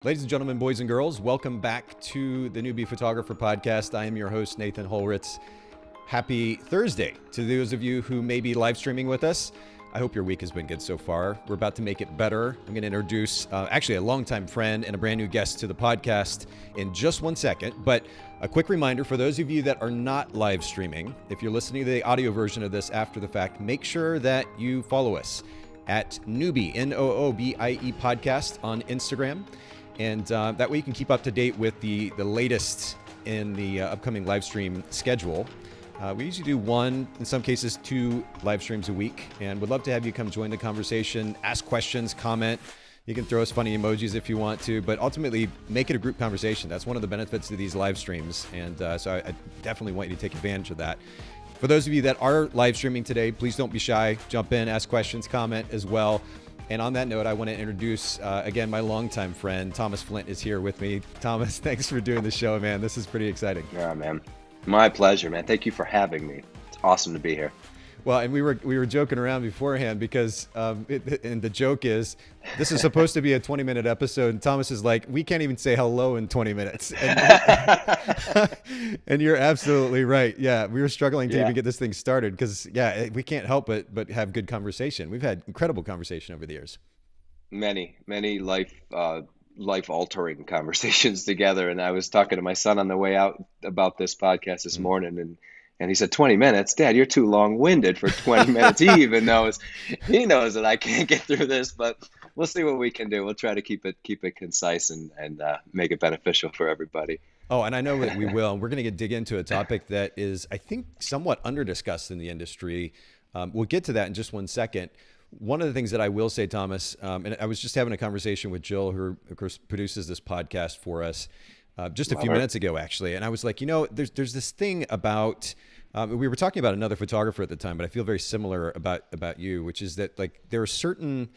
Ladies and gentlemen, boys and girls, welcome back to the Newbie Photographer Podcast. I am your host, Nathan Holritz. Happy Thursday to those of you who may be live streaming with us. I hope your week has been good so far. We're about to make it better. I'm going to introduce actually a longtime friend and a brand new guest to the podcast in just 1 second. But a quick reminder for those of you that are not live streaming, if you're listening to the audio version of this after the fact, make sure that you follow us at Noobie, N-O-O-B-I-E podcast on Instagram. And that way you can keep up to date with the latest in the upcoming live stream schedule. We usually do one, in some cases, 2 live streams a week. And would love to have you come join the conversation, ask questions, comment. You can throw us funny emojis if you want to, but ultimately make it a group conversation. That's one of the benefits of these live streams. And so I definitely want you to take advantage of that. For those of you that are live streaming today, please don't be shy. Jump in, ask questions, comment as well. And on that note, I want to introduce, again, my longtime friend, Tomas Flint is here with me. Thomas, thanks for doing the show, man. This is pretty exciting. Yeah, man. My pleasure, man. Thank you for having me. It's awesome to be here. Well, and we were joking around beforehand because, and the joke is, this is supposed to be a 20-minute episode, and Thomas is like, we can't even say hello in 20 minutes. And, and you're absolutely right. Yeah, we were struggling to even get this thing started because, we can't help but have good conversation. We've had incredible conversation over the years. Many life-altering conversations together. And I was talking to my son on the way out about this podcast this morning, and he said, 20 minutes? Dad, you're too long-winded for 20 minutes. He knows that I can't get through this, but we'll see what we can do. We'll try to keep it concise and make it beneficial for everybody. Oh, and I know that we will. We're going to dig into a topic that is, I think, somewhat under-discussed in the industry. We'll get to that in just 1 second. One of the things that I will say, Thomas, and I was just having a conversation with Jill, who, of course, produces this podcast for us, just a few minutes ago, actually. And I was like, there's this thing about, we were talking about another photographer at the time, but I feel very similar about you, which is that like there are certain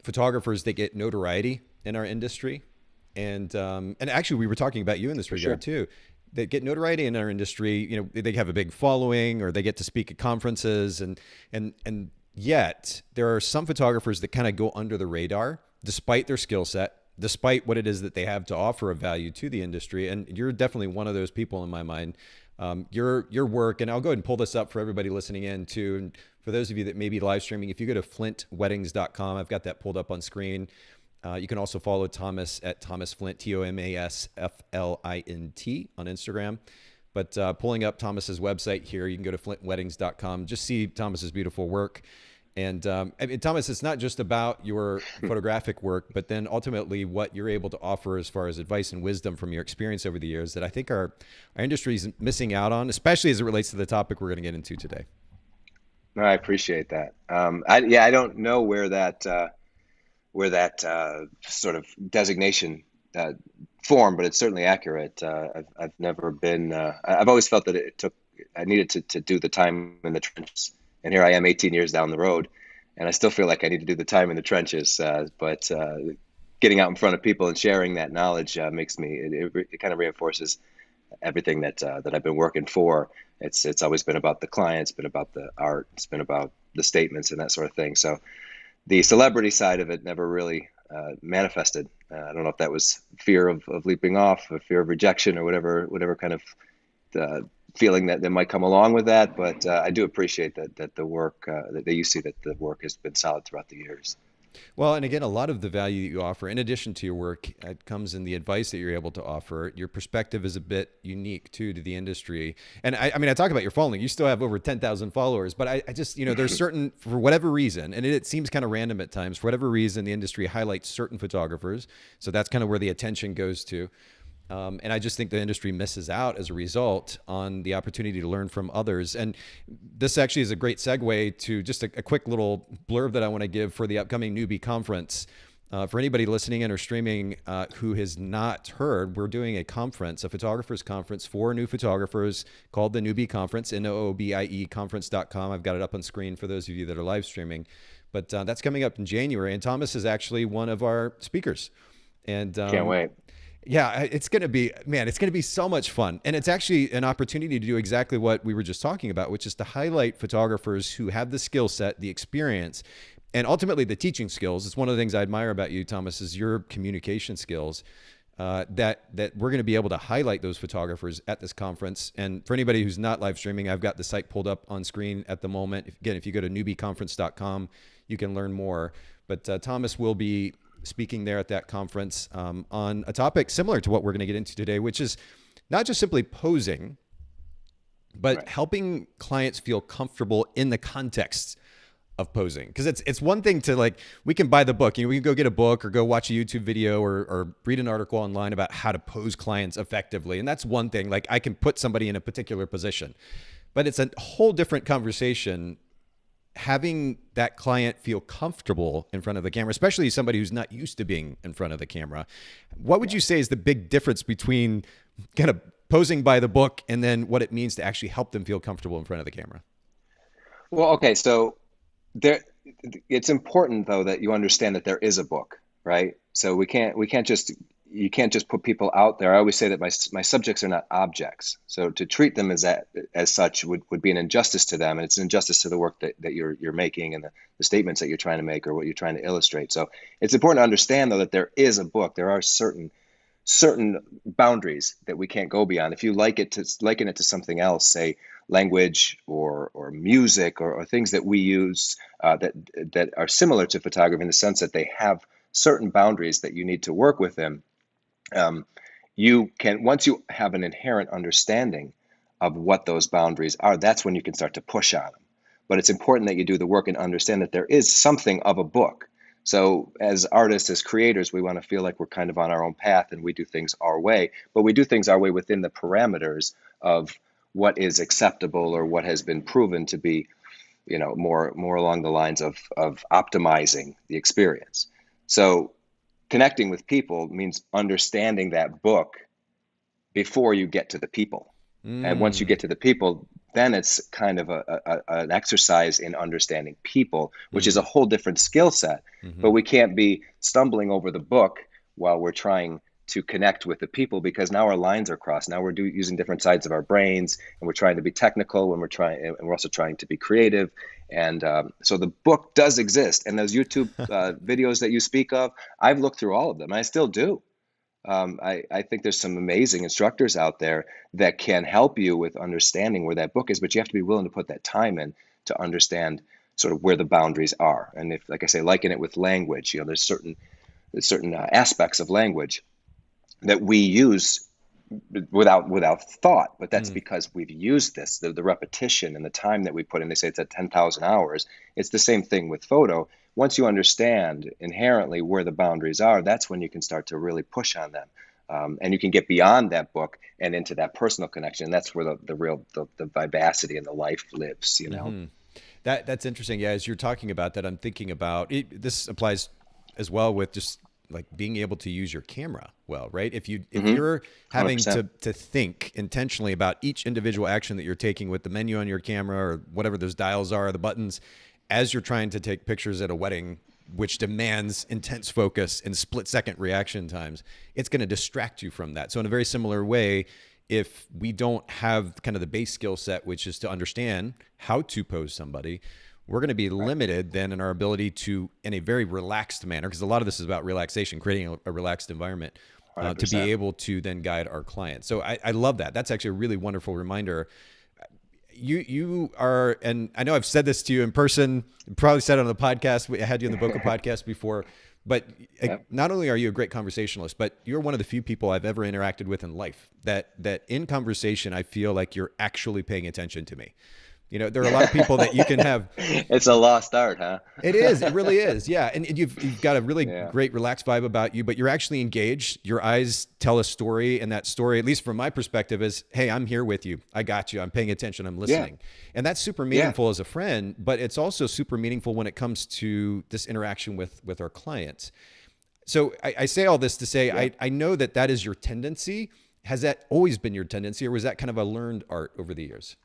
photographers that get notoriety in our industry. And actually we were talking about you in this regard too. They get notoriety in our industry, they have a big following or they get to speak at conferences and yet there are some photographers that kind of go under the radar despite their skill set, despite what it is that they have to offer of value to the industry. And you're definitely one of those people in my mind. Your work, and I'll go ahead and pull this up for everybody listening in too. And for those of you that may be live streaming, if you go to flintweddings.com, I've got that pulled up on screen. You can also follow Thomas at Tomas Flint, Tomasflint on Instagram. But pulling up Thomas's website here, you can go to flintweddings.com, just see Thomas's beautiful work. And Thomas, it's not just about your photographic work, but then ultimately what you're able to offer as far as advice and wisdom from your experience over the years that I think our industry is missing out on, especially as it relates to the topic we're going to get into today. No, I appreciate that. I don't know where that sort of designation form, but it's certainly accurate. I've never been. I've always felt that I needed to do the time in the trenches, and here I am, 18 years down the road, and I still feel like I need to do the time in the trenches. But getting out in front of people and sharing that knowledge makes me. It kind of reinforces everything that I've been working for. It's always been about the client, it's been about the art, it's been about the statements and that sort of thing. So the celebrity side of it never really manifested. I don't know if that was fear of leaping off, or fear of rejection, or whatever kind of feeling that might come along with that. But I do appreciate that the work that you see that the work has been solid throughout the years. Well, and again, a lot of the value that you offer, in addition to your work, it comes in the advice that you're able to offer. Your perspective is a bit unique, too, to the industry. And I mean, I talk about your following. You still have over 10,000 followers. But I just, there's certain, for whatever reason, and it seems kind of random at times, for whatever reason, the industry highlights certain photographers. So that's kind of where the attention goes to. And I just think the industry misses out as a result on the opportunity to learn from others. And this actually is a great segue to just a quick little blurb that I want to give for the upcoming Newbie Conference. For anybody listening in or streaming who has not heard, we're doing a conference, a photographers conference for new photographers called the Newbie Conference, Noobie conference.com. I've got it up on screen for those of you that are live streaming. But that's coming up in January. And Thomas is actually one of our speakers. And can't wait. Yeah, it's going to be so much fun. And it's actually an opportunity to do exactly what we were just talking about, which is to highlight photographers who have the skill set, the experience, and ultimately the teaching skills. It's one of the things I admire about you, Thomas, is your communication skills. That we're going to be able to highlight those photographers at this conference. And for anybody who's not live streaming, I've got the site pulled up on screen at the moment. Again, if you go to newbieconference.com, you can learn more. But Thomas will be speaking there at that conference on a topic similar to what we're going to get into today, which is not just simply posing, but Right. helping clients feel comfortable in the context of posing. Because it's one thing to, like, we can buy the book, we can go get a book or go watch a YouTube video or read an article online about how to pose clients effectively. And that's one thing. Like, I can put somebody in a particular position, but it's a whole different conversation having that client feel comfortable in front of the camera, especially somebody who's not used to being in front of the camera. What would you say is the big difference between kind of posing by the book and then what it means to actually help them feel comfortable in front of the camera? Well, okay, so there, it's important though that you understand that there is a book, right? So we can't just you can't just put people out there. I always say that my subjects are not objects. So to treat them as such would be an injustice to them, and it's an injustice to the work that you're making and the statements that you're trying to make or what you're trying to illustrate. So it's important to understand though that there is a book. There are certain boundaries that we can't go beyond. If you liken it to something else, say language or music or things that we use that are similar to photography in the sense that they have certain boundaries that you need to work within. You can, once you have an inherent understanding of what those boundaries are, that's when you can start to push on them. But it's important that you do the work and understand that there is something of a book. So as artists, as creators, we want to feel like we're kind of on our own path and we do things our way, but we do things our way within the parameters of what is acceptable or what has been proven to be, more along the lines of optimizing the experience. So connecting with people means understanding that book before you get to the people. And once you get to the people, then it's kind of an exercise in understanding people, which is a whole different skill set. But we can't be stumbling over the book while we're trying to connect with the people, because now our lines are crossed. Now we're using different sides of our brains, and we're trying to be technical when and we're also trying to be creative. And so the book does exist. And those YouTube videos that you speak of, I've looked through all of them. And I still do. I think there's some amazing instructors out there that can help you with understanding where that book is, but you have to be willing to put that time in to understand sort of where the boundaries are. And if, like I say, liken it with language, there's certain aspects of language that we use without thought, but that's because we've used this, the repetition and the time that we put in. They say it's at 10,000 hours. It's the same thing with photo. Once you understand inherently where the boundaries are, that's when you can start to really push on them. And you can get beyond that book and into that personal connection. And that's where the real vivacity and the life lives, That's interesting. Yeah, as you're talking about that, I'm thinking about it. This applies as well with just like being able to use your camera well, right? If you're having 100%. to think intentionally about each individual action that you're taking with the menu on your camera or whatever those dials are, the buttons, as you're trying to take pictures at a wedding, which demands intense focus and split-second reaction times, it's going to distract you from that. So in a very similar way, if we don't have kind of the base skill set, which is to understand how to pose somebody, we're going to be limited then in our ability to, in a very relaxed manner, because a lot of this is about relaxation, creating a relaxed environment, to be able to then guide our clients. So I love that. That's actually a really wonderful reminder. You are, and I know I've said this to you in person, probably said it on the podcast. I had you on the Boca podcast before, but not only are you a great conversationalist, but you're one of the few people I've ever interacted with in life that in conversation, I feel like you're actually paying attention to me. There are a lot of people that you can have. It's a lost art, huh? It is. It really is. Yeah. And you've got a really Yeah. great relaxed vibe about you, but you're actually engaged. Your eyes tell a story. And that story, at least from my perspective, is, hey, I'm here with you. I got you. I'm paying attention. I'm listening. And that's super meaningful as a friend, but it's also super meaningful when it comes to this interaction with our clients. So I say all this to say, I know that is your tendency. Has that always been your tendency, or was that kind of a learned art over the years?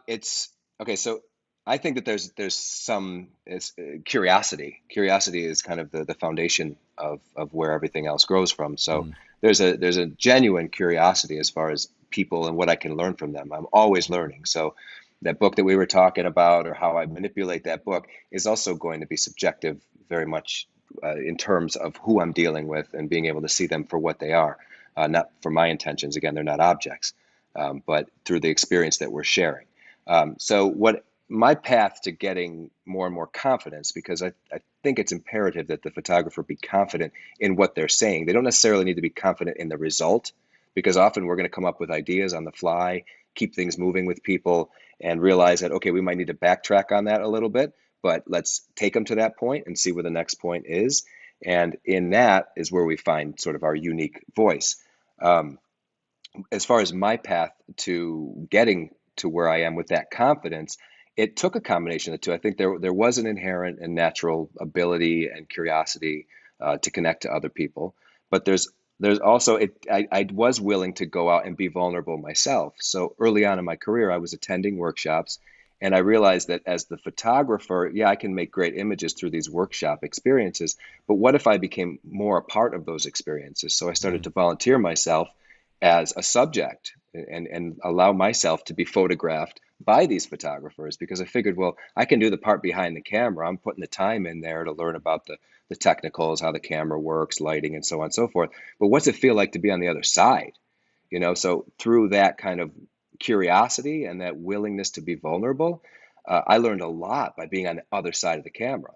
It's okay. So I think that there's some curiosity. Curiosity is kind of the foundation of where everything else grows from. So there's a genuine curiosity as far as people and what I can learn from them. I'm always learning. So that book that we were talking about, or how I manipulate that book, is also going to be subjective, very much in terms of who I'm dealing with and being able to see them for what they are, not for my intentions. Again, they're not objects, but through the experience that we're sharing. So what my path to getting more and more confidence, because I think it's imperative that the photographer be confident in what they're saying. They don't necessarily need to be confident in the result, because often we're going to come up with ideas on the fly, keep things moving with people, and realize that, okay, we might need to backtrack on that a little bit, but let's take them to that point and see where the next point is. And in that is where we find sort of our unique voice. Um, as far as my path to getting to where I am with that confidence, it took a combination of the two. I think there was an inherent and natural ability and curiosity to connect to other people, but there's also I was willing to go out and be vulnerable myself. So early on in my career, I was attending workshops, and I realized that as the photographer, yeah, I can make great images through these workshop experiences, but what if I became more a part of those experiences? So I started Mm. to volunteer myself as a subject, and allow myself to be photographed by these photographers, because I figured, well, I can do the part behind the camera. I'm putting the time in there to learn about the technicals, how the camera works, lighting, and so on and so forth. But what's it feel like to be on the other side? So through that kind of curiosity and that willingness to be vulnerable, I learned a lot by being on the other side of the camera.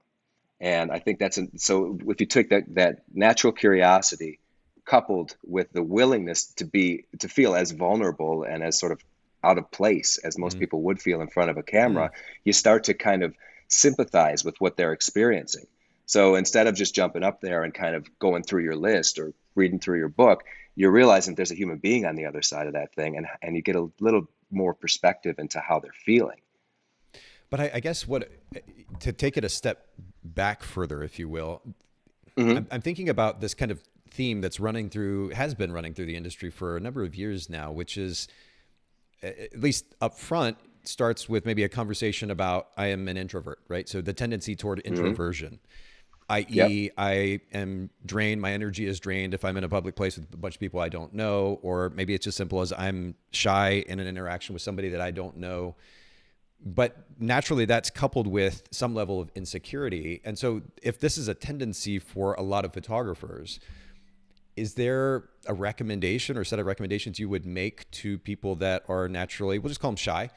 And I think so if you took that natural curiosity coupled with the willingness to feel as vulnerable and as sort of out of place as most Mm. people would feel in front of a Mm. camera, you start to kind of sympathize with what they're experiencing. So instead of just jumping up there and kind of going through your list or reading through your book, you're realizing there's a human being on the other side of that thing, and you get a little more perspective into how they're feeling. But I guess to take it a step back further, if you will, Hmm. I'm thinking about this kind of theme has been running through the industry for a number of years now, which is, at least up front, starts with maybe a conversation about I am an introvert, right? So the tendency toward Hmm. introversion, Yep. i.e., I am drained, my energy is drained if I'm in a public place with a bunch of people I don't know, or maybe it's as simple as I'm shy in an interaction with somebody that I don't know. But naturally, that's coupled with some level of insecurity. And so, if this is a tendency for a lot of photographers, is there a recommendation or set of recommendations you would make to people that are naturally, we'll just call them shy,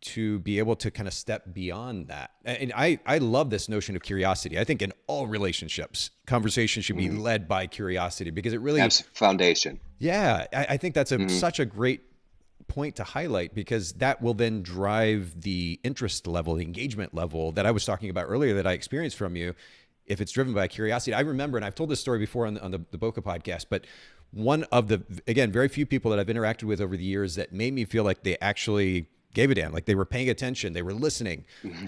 to be able to kind of step beyond that? And I love this notion of curiosity. I think in all relationships, conversation should be Hmm. led by curiosity, because it really, That's foundation. yeah, I think that's Hmm. such a great point to highlight, because that will then drive the interest level, the engagement level that I was talking about earlier that I experienced from you. If it's driven by curiosity, I remember, and I've told this story before on the Boca podcast, but one of the, again, very few people that I've interacted with over the years that made me feel like they actually gave a damn, like they were paying attention, they were listening,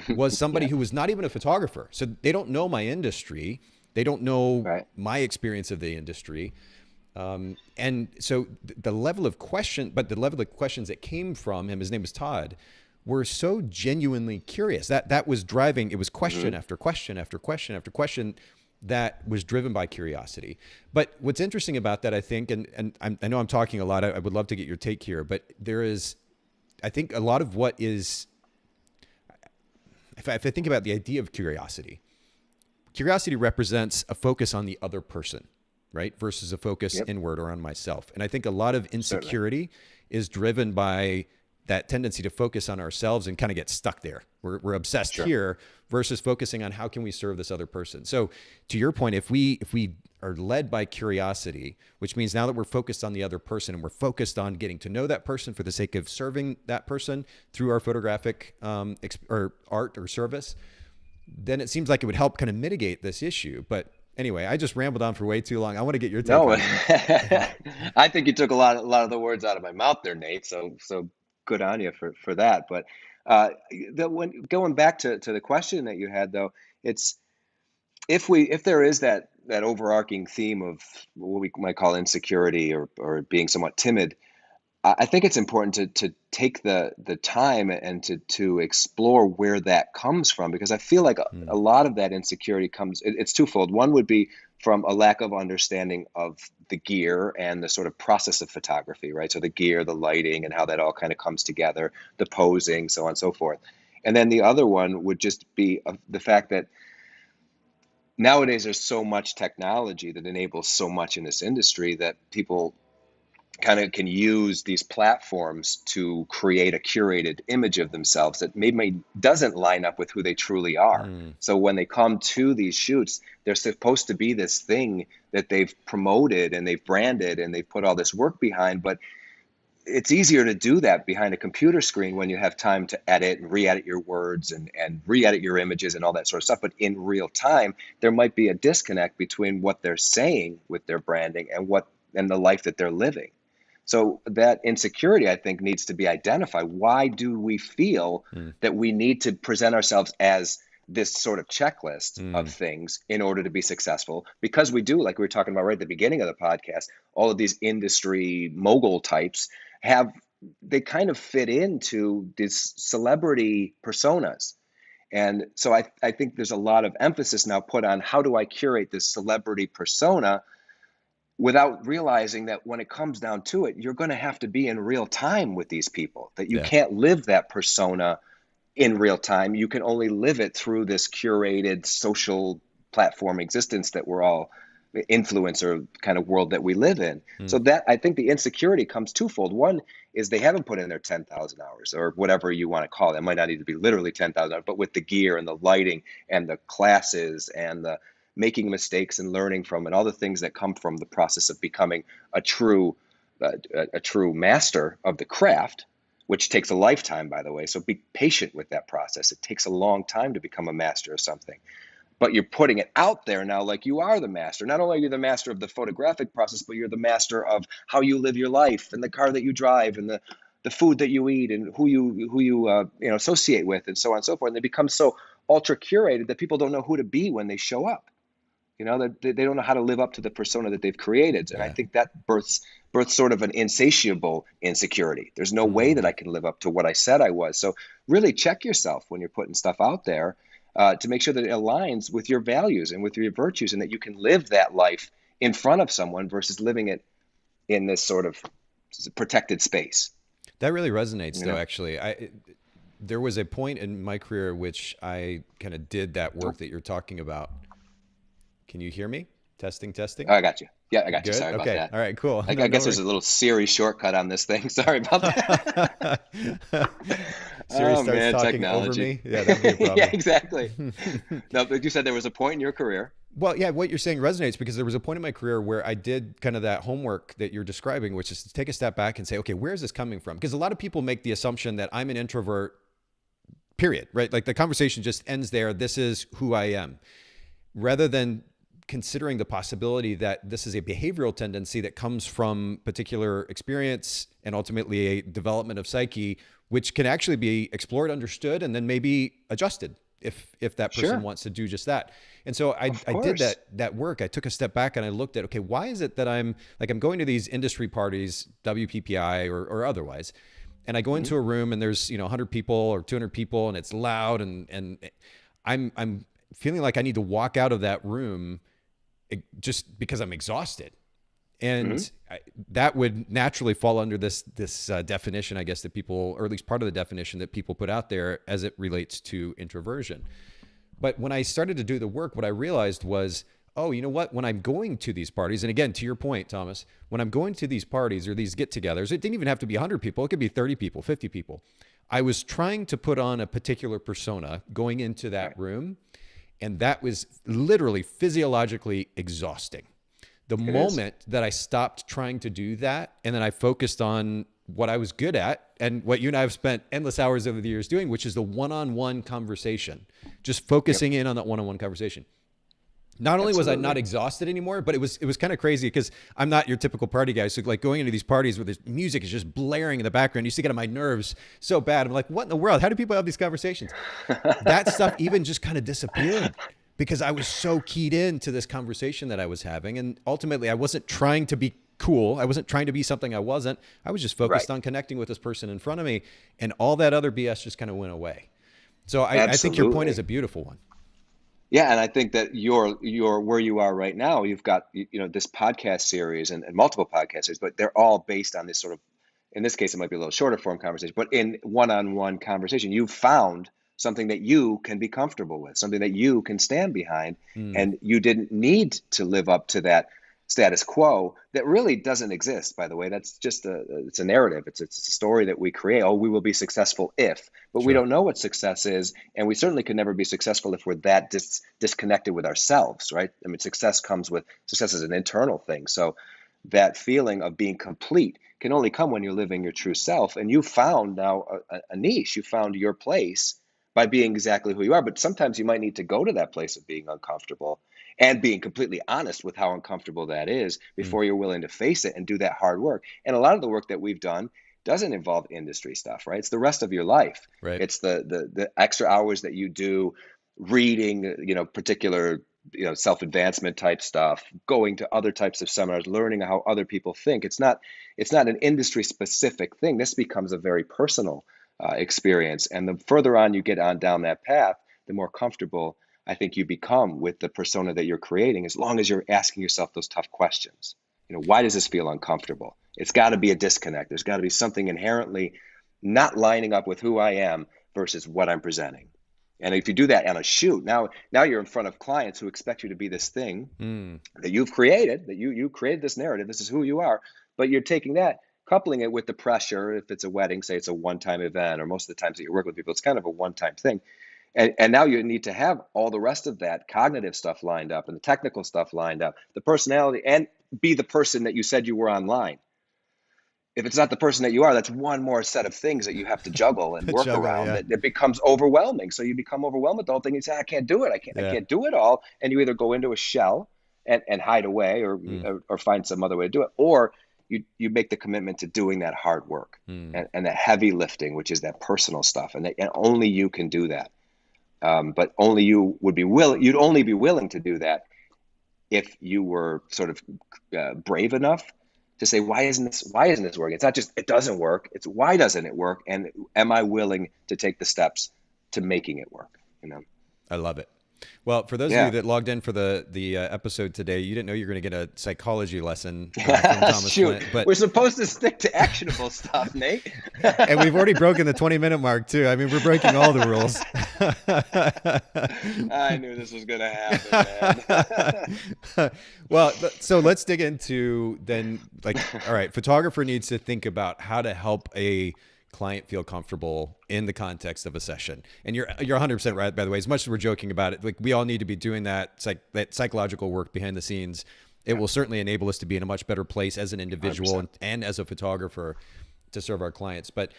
was somebody Yeah. who was not even a photographer. So they don't know my industry. They don't know Right. my experience of the industry. And so the level of questions that came from him, his name was Todd, were so genuinely curious. That was driving. It was question Hmm. after question after question after question that was driven by curiosity. But what's interesting about that, I think, I know I'm talking a lot. I would love to get your take here, but there is, I think, a lot of what is, if I think about the idea of curiosity, curiosity represents a focus on the other person, right? Versus a focus Yep. inward or on myself. And I think a lot of Certainly. insecurity is driven by that tendency to focus on ourselves and kind of get stuck there. We're obsessed Sure. here versus focusing on how can we serve this other person. So to your point, if we are led by curiosity, which means now that we're focused on the other person and we're focused on getting to know that person for the sake of serving that person through our photographic or art or service, then it seems like it would help kind of mitigate this issue. But anyway, I just rambled on for way too long. I want to get your take No, on it. I think you took a lot of the words out of my mouth there, Nate. So good on you for that. But when going back to the question that you had, though, it's if there is that overarching theme of what we might call insecurity, or being somewhat timid, I think it's important to take the time and to explore where that comes from, because I feel like a Mm. lot of that insecurity it's twofold. One would be from a lack of understanding of the gear and the sort of process of photography, right? So the gear, the lighting, and how that all kind of comes together, the posing, so on and so forth. And then the other one would just be the fact that nowadays there's so much technology that enables so much in this industry that people kind of can use these platforms to create a curated image of themselves that maybe doesn't line up with who they truly are. So when they come to these shoots, they're supposed to be this thing that they've promoted and they've branded and they've put all this work behind, but it's easier to do that behind a computer screen when you have time to edit and re-edit your words and re-edit your images and all that sort of stuff. But in real time, there might be a disconnect between what they're saying with their branding and the life that they're living. So that insecurity, I think, needs to be identified. Why do we feel that we need to present ourselves as this sort of checklist of things in order to be successful? Because we do, like we were talking about right at the beginning of the podcast, all of these industry mogul types they kind of fit into these celebrity personas. And so I think there's a lot of emphasis now put on how do I curate this celebrity persona without realizing that when it comes down to it, you're going to have to be in real time with these people, that you can't live that persona in real time. You can only live it through this curated social platform existence that we're all influencer kind of world that we live in. So that I think the insecurity comes twofold. One is they haven't put in their 10,000 hours or whatever you want to call it. It might not need to be literally 10,000 hours, but with the gear and the lighting and the classes and the making mistakes and learning from and all the things that come from the process of becoming a true master of the craft, which takes a lifetime, by the way. So be patient with that process. It takes a long time to become a master of something. But you're putting it out there now like you are the master. Not only are you the master of the photographic process, but you're the master of how you live your life and the car that you drive and the food that you eat and who you associate with and so on and so forth. And they become so ultra curated that people don't know who to be when they show up. They don't know how to live up to the persona that they've created. And I think that births sort of an insatiable insecurity. There's no way that I can live up to what I said I was. So really check yourself when you're putting stuff out there. To make sure that it aligns with your values and with your virtues and that you can live that life in front of someone versus living it in this sort of protected space. That really resonates, though, actually. There was a point in my career which I kind of did that work that you're talking about. Can you hear me? Testing. Oh, I got you. Yeah, I got Good? you. Sorry about that. All right, cool. I guess there's a little Siri shortcut on this thing. Sorry about that. Siri starts talking technology. over me. Yeah, that'd be a problem. Yeah, exactly. No, but you said there was a point in your career. Well, yeah, what you're saying resonates because there was a point in my career where I did kind of that homework that you're describing, which is to take a step back and say, okay, where is this coming from? Because a lot of people make the assumption that I'm an introvert, period, right? Like the conversation just ends there. This is who I am. Rather than considering the possibility that this is a behavioral tendency that comes from particular experience and ultimately a development of psyche, which can actually be explored, understood, and then maybe adjusted if that person wants to do just that. And so I did that work. I took a step back and I looked at, okay, why is it that I'm going to these industry parties, WPPI or otherwise, and I go into a room and there's 100 people or 200 people and it's loud and I'm feeling like I need to walk out of that room just because I'm exhausted. And that would naturally fall under this definition, I guess, that people, or at least part of the definition that people put out there as it relates to introversion. But when I started to do the work, what I realized was, oh, you know what? When I'm going to these parties, and again, to your point, Thomas, when I'm going to these parties or these get-togethers, it didn't even have to be 100 people. It could be 30 people, 50 people. I was trying to put on a particular persona going into that room. And that was literally physiologically exhausting. The moment that I stopped trying to do that and then I focused on what I was good at and what you and I have spent endless hours over the years doing, which is the one-on-one conversation, just focusing in on that one-on-one conversation. Not only was I not exhausted anymore, but it was kind of crazy because I'm not your typical party guy. So like going into these parties where this music is just blaring in the background, you used to get on my nerves so bad. I'm like, what in the world? How do people have these conversations? That stuff even just kind of disappeared because I was so keyed into this conversation that I was having. And ultimately I wasn't trying to be cool. I wasn't trying to be something I wasn't. I was just focused on connecting with this person in front of me, and all that other BS just kind of went away. So I think your point is a beautiful one. Yeah, and I think that you're where you are right now. You've got this podcast series and multiple podcast series, but they're all based on this sort of, in this case, it might be a little shorter form conversation, but in one-on-one conversation, you've found something that you can be comfortable with, something that you can stand behind, Mm, and you didn't need to live up to that status quo that really doesn't exist, by the way. That's just it's a narrative. It's a story that we create. Oh, we will be successful if, but we sure. don't know what success is, and we certainly could never be successful if we're that disconnected with ourselves, right? I mean, success is an internal thing. So that feeling of being complete can only come when you're living your true self. And you found now a niche, you found your place by being exactly who you are. But sometimes you might need to go to that place of being uncomfortable and being completely honest with how uncomfortable that is Mm, before you're willing to face it and do that hard work. And a lot of the work that we've done doesn't involve industry stuff, right? It's the rest of your life. right. It's the extra hours that you do reading, particular, self-advancement type stuff, going to other types of seminars, learning how other people think. It's not an industry specific thing. This becomes a very personal experience. And the further on you get on down that path, the more comfortable I think you become with the persona that you're creating, as long as you're asking yourself those tough questions. Why does this feel uncomfortable? It's got to be a disconnect. There's got to be something inherently not lining up with who I am versus what I'm presenting. And if you do that on a shoot, now you're in front of clients who expect you to be this thing Mm, that you've created, that you created this narrative. This is who you are, but you're taking that, coupling it with the pressure. If it's a wedding, say it's a one-time event, or most of the times that you work with people, it's kind of a one-time thing. And now you need to have all the rest of that cognitive stuff lined up and the technical stuff lined up, the personality, and be the person that you said you were online. If it's not the person that you are, that's one more set of things that you have to juggle and work juggle, around, yeah. that it becomes overwhelming. So you become overwhelmed with the whole thing. You say, I can't do it. I Yeah. can't do it all. And you either go into a shell and hide away, Mm, or find some other way to do it, or you make the commitment to doing that hard work mm. and that heavy lifting, which is that personal stuff. And only you can do that. But only you would be willing, you'd only be willing to do that if you were sort of brave enough to say, why isn't this working? It's not just it doesn't work. It's why doesn't it work? And am I willing to take the steps to making it work? I love it. Well, for those of you Yeah. that logged in for the episode today, you didn't know you were going to get a psychology lesson from Thomas Shoot, Flint, but we're supposed to stick to actionable stuff, Nate. and we've already broken the 20-minute mark too. I mean, we're breaking all the rules. I knew this was going to happen, man. Well, so let's dig into then, like, all right, photographer needs to think about how to help a client feel comfortable in the context of a session. And you're 100% right, by the way. As much as we're joking about it, like, we all need to be doing that psychological work behind the scenes. It Yeah, will certainly enable us to be in a much better place as an individual 100%. and as a photographer to serve our clients. But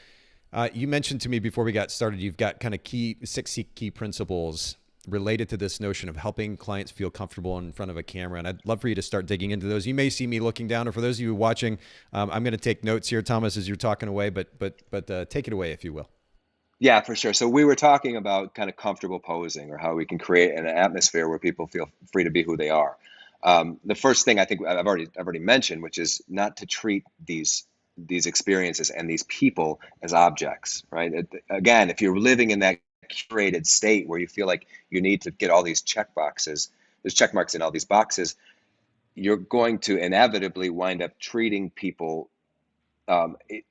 you mentioned to me before we got started, you've got kind of six key principles related to this notion of helping clients feel comfortable in front of a camera. And I'd love for you to start digging into those. You may see me looking down, or for those of you watching, I'm going to take notes here, Thomas, as you're talking away, but take it away, if you will. Yeah, for sure. So we were talking about kind of comfortable posing, or how we can create an atmosphere where people feel free to be who they are. The first thing I think I've already mentioned, which is not to treat these experiences and these people as objects, right? Again, if you're living in that curated state where you feel like you need to get all these check boxes, there's check marks in all these boxes, you're going to inevitably wind up treating people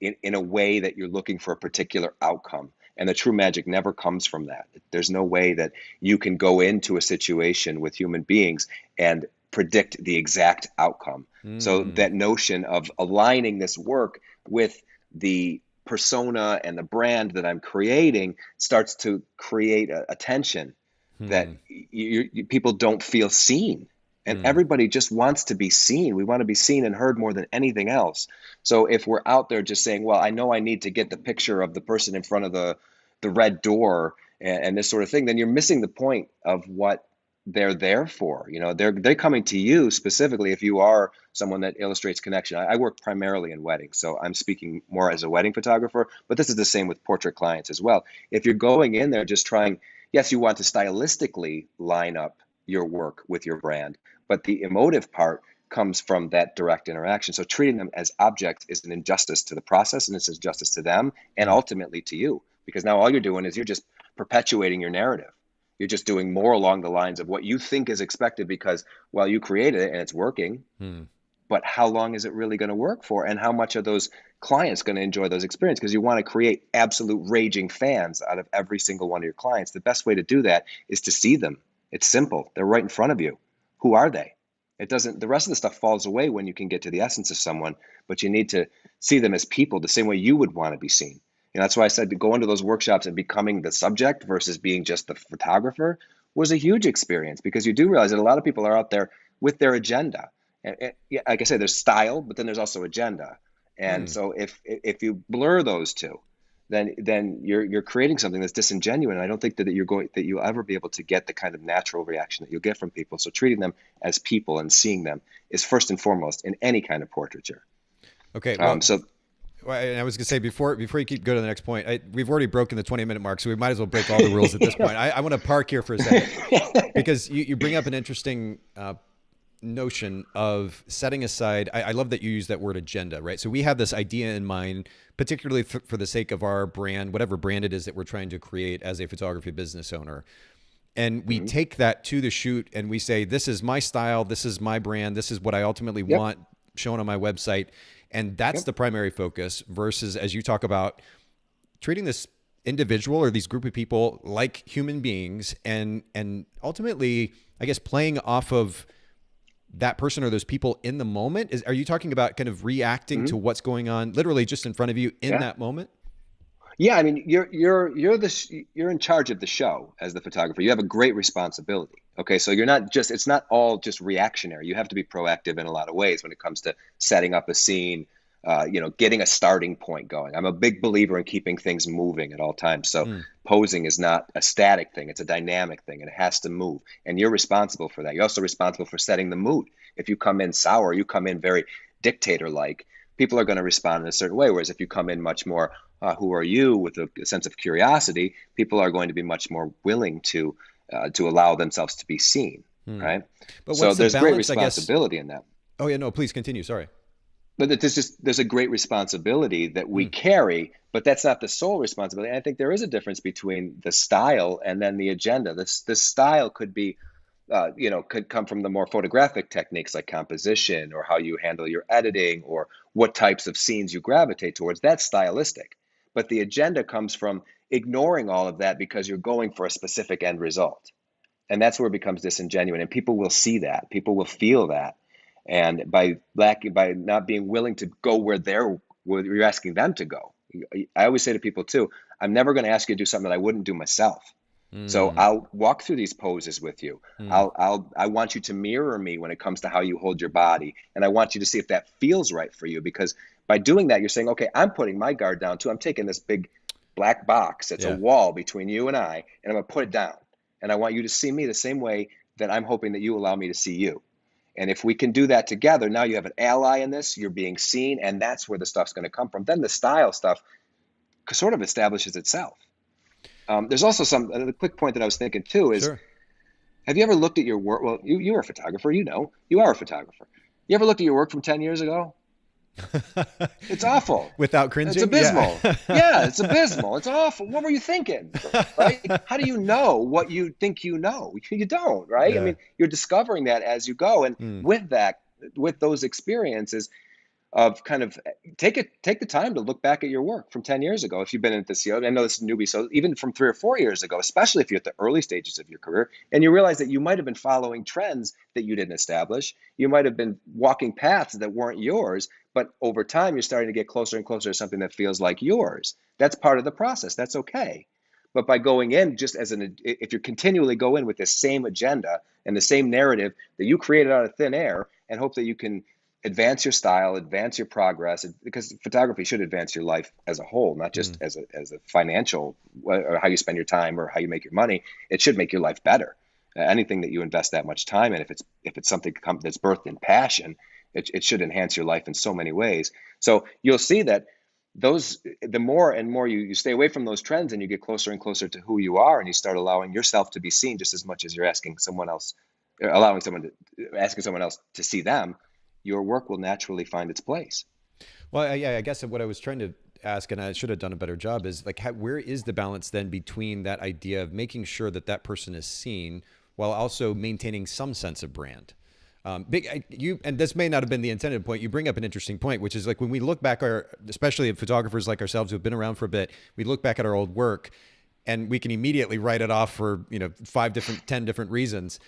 in a way that you're looking for a particular outcome. And the true magic never comes from that. There's no way that you can go into a situation with human beings and predict the exact outcome. So Mm, that notion of aligning this work with the persona and the brand that I'm creating starts to create a tension that hmm, people don't feel seen. And hmm, everybody just wants to be seen. We want to be seen and heard more than anything else. So if we're out there just saying, well, I know I need to get the picture of the person in front of the red door, and this sort of thing, then you're missing the point of what they're there for. They're coming to you specifically if you are someone that illustrates connection. I work primarily in weddings, so I'm speaking more as a wedding photographer, but this is the same with portrait clients as well. If you're going in there just trying, yes, you want to stylistically line up your work with your brand, but the emotive part comes from that direct interaction. So treating them as objects is an injustice to the process, and it's an injustice to them and hmm. ultimately to you, because now all you're doing is you're just perpetuating your narrative. You're just doing more along the lines of what you think is expected because, well, you created it and it's working, Hmm. but how long is it really going to work for? And how much are those clients going to enjoy those experiences? Because you want to create absolute raging fans out of every single one of your clients. The best way to do that is to see them. It's simple. They're right in front of you. Who are they? It doesn't, the rest of the stuff falls away when you can get to the essence of someone, but you need to see them as people the same way you would want to be seen. That's why I said to go into those workshops and becoming the subject versus being just the photographer was a huge experience, because you do realize that a lot of people are out there with their agenda. And yeah, like I said, there's style, but then there's also agenda. And Hmm. so if you blur those two, then you're creating something that's disingenuous. And I don't think that you'll ever be able to get the kind of natural reaction that you'll get from people. So treating them as people and seeing them is first and foremost in any kind of portraiture. Okay. Well, So and I was going to say before you keep go to the next point, we've already broken the 20-minute mark, so we might as well break all the rules at this point. I want to park here for a second because you bring up an interesting notion of setting aside. I love that you use that word agenda, right? So we have this idea in mind, particularly for the sake of our brand, whatever brand it is that we're trying to create as a photography business owner. And we mhm. take that to the shoot and we say, this is my style, this is my brand, this is what I ultimately Yep, want shown on my website. And that's yep. the primary focus versus, as you talk about, treating this individual or these group of people like human beings and ultimately, I guess, playing off of that person or those people in the moment. Are you talking about kind of reacting to Mhm. what's going on literally just in front of you in Yeah. that moment? Yeah, I mean, you're in charge of the show as the photographer. You have a great responsibility. Okay, so you're not just it's not all just reactionary. You have to be proactive in a lot of ways when it comes to setting up a scene, getting a starting point going. I'm a big believer in keeping things moving at all times. So Hmm. posing is not a static thing; it's a dynamic thing, and it has to move. And you're responsible for that. You're also responsible for setting the mood. If you come in sour, you come in very dictator-like, people are going to respond in a certain way. Whereas if you come in much more, who are you, with a sense of curiosity, people are going to be much more willing to allow themselves to be seen, Hmm. right? But So what's the there's great balance, I guess? responsibility in that. Oh, yeah, no, please continue. Sorry. But there's a great responsibility that we Hmm. carry, but that's not the sole responsibility. And I think there is a difference between the style and then the agenda. This style could be could come from the more photographic techniques like composition, or how you handle your editing, or what types of scenes you gravitate towards. That's stylistic. But the agenda comes from ignoring all of that because you're going for a specific end result. And that's where it becomes disingenuous. And people will see that. People will feel that. And by not being willing to go where you're asking them to go. I always say to people too, I'm never going to ask you to do something that I wouldn't do myself. So Hmm. I'll walk through these poses with you. Hmm. I want you to mirror me when it comes to how you hold your body, and I want you to see if that feels right for you. Because by doing that, you're saying, okay, I'm putting my guard down too. I'm taking this big black box. It's a Yeah. wall between you and I'm gonna put it down. And I want you to see me the same way that I'm hoping that you allow me to see you. And if we can do that together, now you have an ally in this. You're being seen, and that's where the stuff's going to come from. Then the style stuff sort of establishes itself. There's also a quick point that I was thinking too is, Sure. have you ever looked at your work? Well, you're a photographer, you are a photographer. You ever looked at your work from 10 years ago? It's awful. Without It's cringing? Yeah. abysmal. Yeah, it's abysmal. It's awful. What were you thinking? Right? How do you know what you think you know? You don't, right? I Yeah. mean, you're discovering that as you go. And Hmm. with those experiences, of kind of take the time to look back at your work from 10 years ago. If you've been in this field, I know this is newbie, so even from 3 or 4 years ago, especially if you're at the early stages of your career and you realize that you might have been following trends that you didn't establish, you might have been walking paths that weren't yours, but over time you're starting to get closer and closer to something that feels like yours. That's part of the process. That's okay. But by going in just if you continually go in with the same agenda and the same narrative that you created out of thin air and hope that you can advance your style, advance your progress, because photography should advance your life as a whole, not Hmm. just as a financial, or how you spend your time or how you make your money. It should make your life better. Anything that you invest that much time in, if it's something that's birthed in passion, it should enhance your life in so many ways. So you'll see that the more and more you stay away from those trends and you get closer and closer to who you are, and you start allowing yourself to be seen just as much as you're asking someone else to see them, your work will naturally find its place. Well, yeah, I guess what I was trying to ask, and I should have done a better job, is like, where is the balance then between that idea of making sure that that person is seen while also maintaining some sense of brand? And this may not have been the intended point. You bring up an interesting point, which is like when we look back, especially photographers like ourselves who've been around for a bit, we look back at our old work, and we can immediately write it off for 10 different reasons.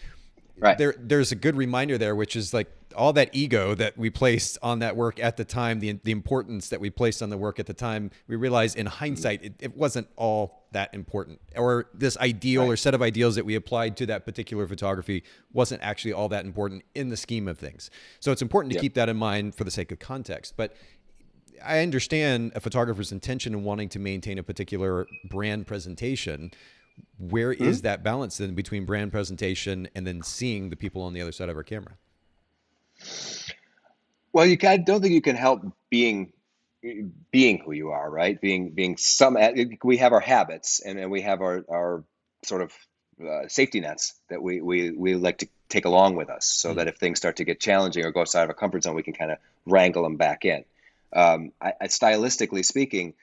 Right. There's a good reminder there, which is like all that ego that we placed on that work at the time, the importance that we placed on the work at the time. We realize in hindsight, it wasn't all that important, or this ideal or set of ideals that we applied to that particular photography wasn't actually all that important in the scheme of things. So it's important to keep that in mind for the sake of context. But I understand a photographer's intention in wanting to maintain a particular brand presentation. Where is that balance then between brand presentation and then seeing the people on the other side of our camera? Well, I don't think you can help being who you are, right? Being some. We have our habits, and we have our sort of safety nets that we like to take along with us, so that if things start to get challenging or go outside of our comfort zone, we can kind of wrangle them back in. Stylistically speaking,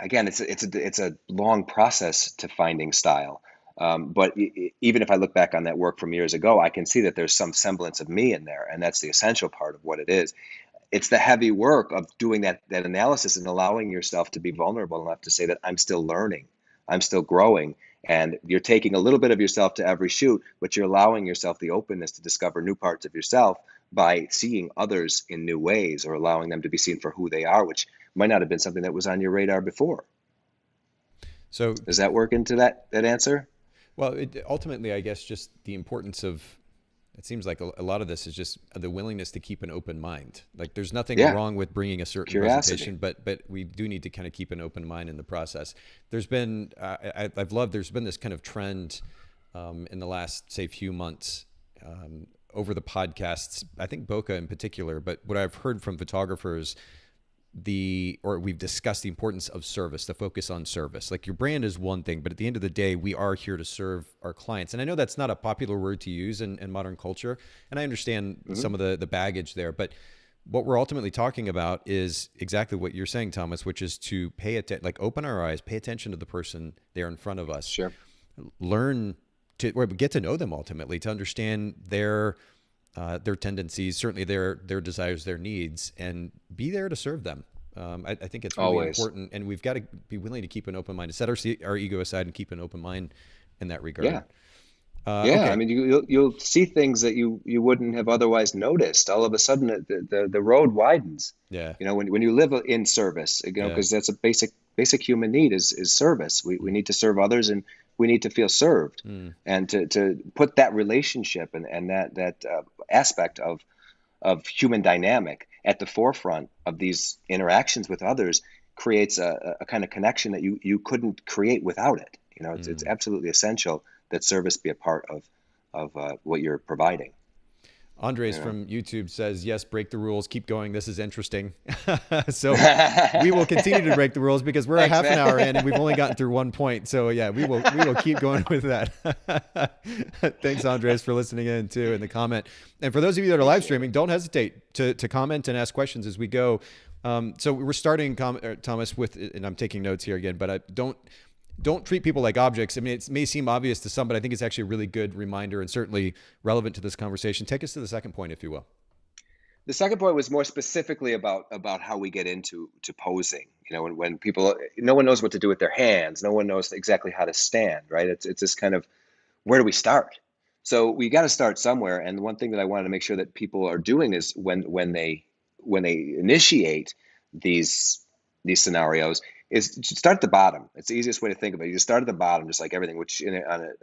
again, it's a long process to finding style. But even if I look back on that work from years ago, I can see that there's some semblance of me in there, and that's the essential part of what it is. It's the heavy work of doing that analysis and allowing yourself to be vulnerable enough to say that I'm still learning, I'm still growing, and you're taking a little bit of yourself to every shoot, but you're allowing yourself the openness to discover new parts of yourself by seeing others in new ways, or allowing them to be seen for who they are, which might not have been something that was on your radar before. So does that work into that answer? Well, ultimately, I guess just the importance of, it seems like a lot of this is just the willingness to keep an open mind. Like there's nothing wrong with bringing a certain presentation, but we do need to kind of keep an open mind in the process. There's been, there's been this kind of trend in the last, say, few months over the podcasts, I think Boca in particular, but what I've heard from photographers, we've discussed the importance of service, the focus on service. Like your brand is one thing, but at the end of the day, we are here to serve our clients. And I know that's not a popular word to use in modern culture. And I understand some of the baggage there, but what we're ultimately talking about is exactly what you're saying, Thomas, which is to pay attention, like open our eyes, pay attention to the person there in front of us. Sure. Learn to, or get to know them ultimately, to understand their tendencies, certainly their desires, their needs, and be there to serve them. I think it's really important, and we've got to be willing to keep an open mind, to set our ego aside and keep an open mind in that regard. Yeah. Okay. I mean, you'll see things that you wouldn't have otherwise noticed. All of a sudden, the road widens. Yeah. When you live in service, because that's a basic human need is service. We need to serve others, and we need to feel served, and to put that relationship and that aspect of human dynamic at the forefront of these interactions with others creates a kind of connection that you couldn't create without it. It's absolutely essential that service be a part of what you're providing. Andres from YouTube says, yes, break the rules, keep going. This is interesting. So we will continue to break the rules because we're Thanks, a half an hour in and we've only gotten through 1 point. So yeah, we will keep going with that. Thanks, Andres, for listening in too in the comment. And for those of you that are live streaming, don't hesitate to comment and ask questions as we go. So we're starting, Thomas, with, and I'm taking notes here again, but don't treat people like objects. I mean, it may seem obvious to some, but I think it's actually a really good reminder and certainly relevant to this conversation. Take us to the second point, if you will. The second point was more specifically about how we get into posing. When people, no one knows what to do with their hands. No one knows exactly how to stand, right? It's this kind of, where do we start? So we got to start somewhere. And the one thing that I wanted to make sure that people are doing is when they initiate these scenarios, is to start at the bottom. It's the easiest way to think of it. You start at the bottom, just like everything, which on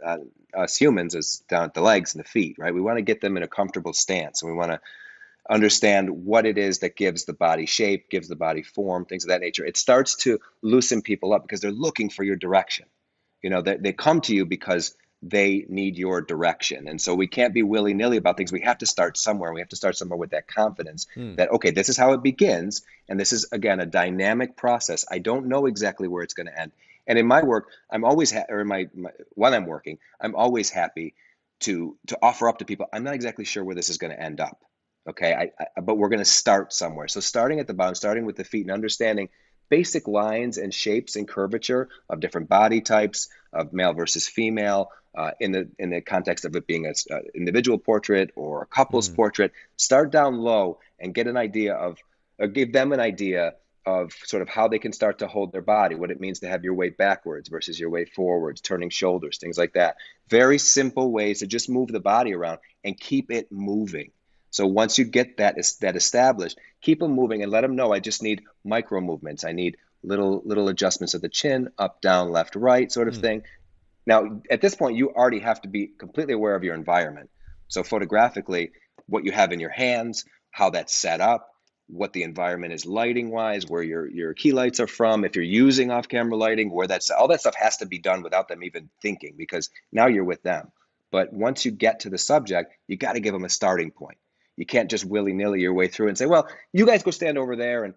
us humans is down at the legs and the feet, right? We want to get them in a comfortable stance, and we want to understand what it is that gives the body shape, gives the body form, things of that nature. It starts to loosen people up because they're looking for your direction. They come to you because they need your direction. And so we can't be willy-nilly about things. We have to start somewhere. We have to start somewhere with that confidence that, okay, this is how it begins. And this is, again, a dynamic process. I don't know exactly where it's going to end. And in my work, I'm always, while I'm working, I'm always happy to offer up to people, I'm not exactly sure where this is going to end up. Okay, but we're going to start somewhere. So starting at the bottom, starting with the feet and understanding basic lines and shapes and curvature of different body types of male versus female in the context of it being an individual portrait or a couple's portrait. Start down low and get an idea of, or give them an idea of sort of how they can start to hold their body, what it means to have your weight backwards versus your weight forwards, turning shoulders, things like that. Very simple ways to just move the body around and keep it moving. So once you get that established, keep them moving and let them know I just need micro movements. I need little adjustments of the chin, up, down, left, right sort of thing. Now, at this point, you already have to be completely aware of your environment. So photographically, what you have in your hands, how that's set up, what the environment is lighting wise, where your key lights are from, if you're using off-camera lighting, where that's all that stuff has to be done without them even thinking, because now you're with them. But once you get to the subject, you got to give them a starting point. You can't just willy-nilly your way through and say, well, you guys go stand over there and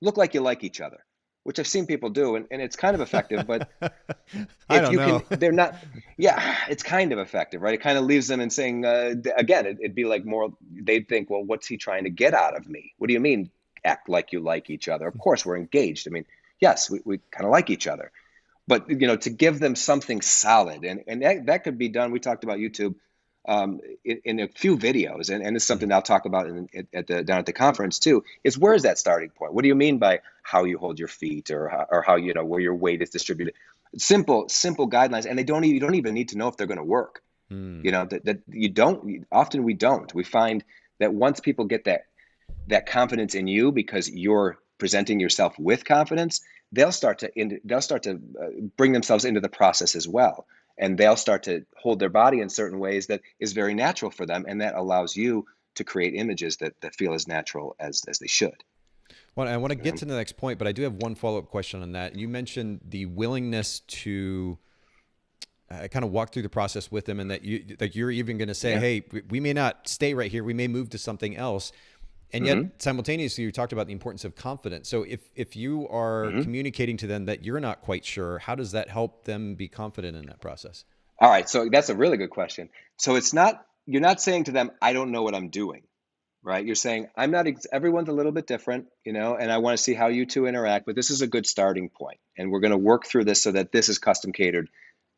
look like you like each other, which I've seen people do, and it's kind of effective, but I if don't you know. can, they're not, yeah, it's kind of effective, right? It kind of leaves them in saying, again, it'd be like more, they'd think, well, what's he trying to get out of me? What do you mean, act like you like each other? Of course, we're engaged. I mean, yes, we kind of like each other, but, to give them something solid, and that could be done. We talked about YouTube in a few videos, and it's something I'll talk about down at the conference too, is where is that starting point? What do you mean by how you hold your feet, or how, where your weight is distributed? Simple guidelines, and you don't even need to know if they're going to work. That you don't, often we don't. We find that once people get that confidence in you because you're presenting yourself with confidence, they'll start to bring themselves into the process as well. And they'll start to hold their body in certain ways that is very natural for them. And that allows you to create images that feel as natural as they should. Well, I want to get to the next point, but I do have one follow-up question on that. You mentioned the willingness to kind of walk through the process with them, and that you're even going to say, hey, we may not stay right here. We may move to something else. And yet simultaneously, you talked about the importance of confidence. So if you are communicating to them that you're not quite sure, how does that help them be confident in that process? All right. So that's a really good question. So you're not saying to them, I don't know what I'm doing, right? You're saying, everyone's a little bit different, and I want to see how you two interact, but this is a good starting point. And we're going to work through this so that this is custom catered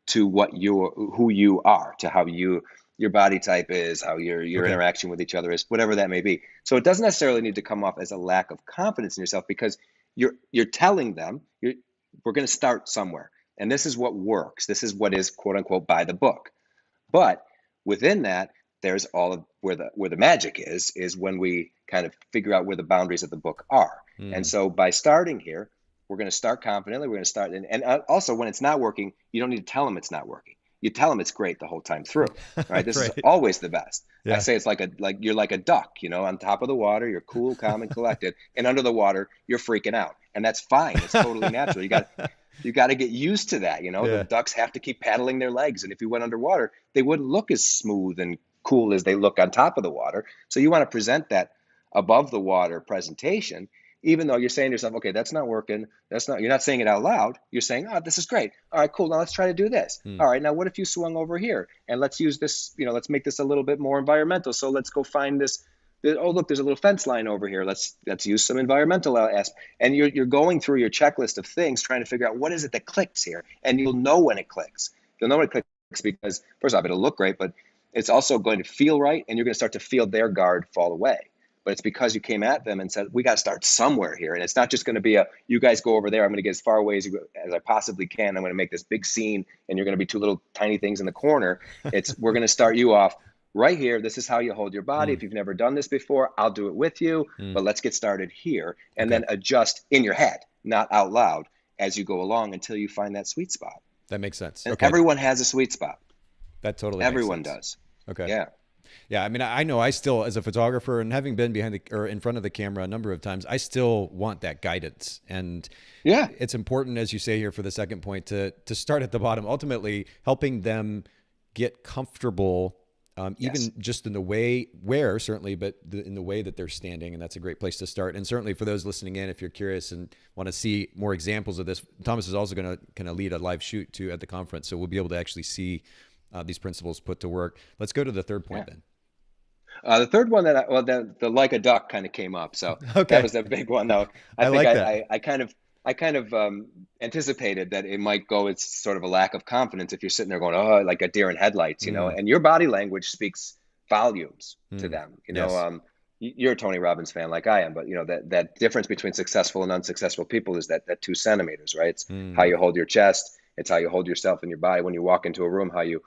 to who you are, to how your body type is, how your interaction with each other is, whatever that may be. So it doesn't necessarily need to come off as a lack of confidence in yourself, because you're telling them we're going to start somewhere, and this is what works. This is what is quote unquote by the book. But within that, there's all of where the magic is when we kind of figure out where the boundaries of the book are. And so by starting here, we're going to start confidently. We're going to start, and also when it's not working, you don't need to tell them it's not working. You tell them it's great the whole time through. Right? This is always the best. Yeah. I say it's like you're like a duck, on top of the water, you're cool, calm, and collected, and under the water, you're freaking out, and that's fine. It's totally natural. You got to get used to that. The ducks have to keep paddling their legs, and if you went underwater, they wouldn't look as smooth and cool as they look on top of the water. So you want to present that above the water presentation, even though you're saying to yourself, okay, that's not working. You're not saying it out loud. You're saying, oh, this is great. All right, cool. Now let's try to do this. All right, now what if you swung over here, and let's use this, let's make this a little bit more environmental. So let's go find this. Oh, look, there's a little fence line over here. Let's use some environmental aspects. And you're going through your checklist of things, trying to figure out what is it that clicks here. And you'll know when it clicks. You'll know when it clicks because, first off, it'll look great, but it's also going to feel right, and you're going to start to feel their guard fall away. But it's because you came at them and said, we got to start somewhere here. And it's not just going to be you guys go over there. I'm going to get as far away as I possibly can. I'm going to make this big scene, and you're going to be two little tiny things in the corner. We're going to start you off right here. This is how you hold your body. If you've never done this before, I'll do it with you. But let's get started here, and then adjust in your head, not out loud, as you go along until you find that sweet spot. That makes sense. And everyone has a sweet spot. That totally everyone makes sense. Does. Okay. Yeah. Yeah, I mean, I know I still, as a photographer and having been in front of the camera a number of times, I still want that guidance. And it's important, as you say here for the second point, to start at the bottom, ultimately helping them get comfortable, even just in the way certainly, but in the way that they're standing. And that's a great place to start. And certainly for those listening in, if you're curious and want to see more examples of this, Thomas is also going to kind of lead a live shoot too at the conference. So we'll be able to actually see these principles put to work. Let's go to the third point then. The third one that the like a duck kind of came up. So that Okay. was a big one, though. I I think like that. I kind of anticipated that it might go as sort of a lack of confidence if you're sitting there going, oh, like a deer in headlights, Mm, and your body language speaks volumes to mm, them. yes. You're a Tony Robbins fan like I am, but that difference between successful and unsuccessful people is that 2 centimeters, right? It's how Mm, you hold your chest. It's how you hold yourself in your body when you walk into a room, how you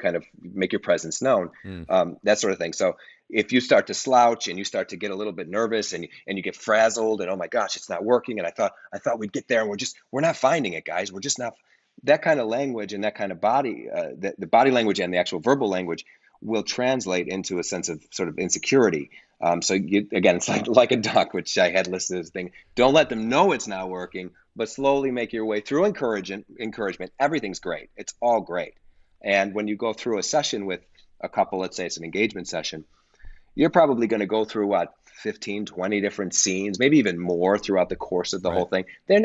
kind of make your presence known, mm, that sort of thing. So if you start to slouch and you start to get a little bit nervous and you get frazzled and oh my gosh, it's not working, and I thought we'd get there and we're not finding it, guys. We're just not. That kind of language and that kind of body, the body language and the actual verbal language will translate into a sense of sort of insecurity. Again, it's like a duck, which I had listed as a thing. Don't let them know it's not working, but slowly make your way through encouragement. Encouragement. Everything's great. It's all great. And when you go through a session with a couple, let's say it's an engagement session, you're probably going to go through what, 15, 20 different scenes, maybe even more throughout the course of the whole right. thing. They're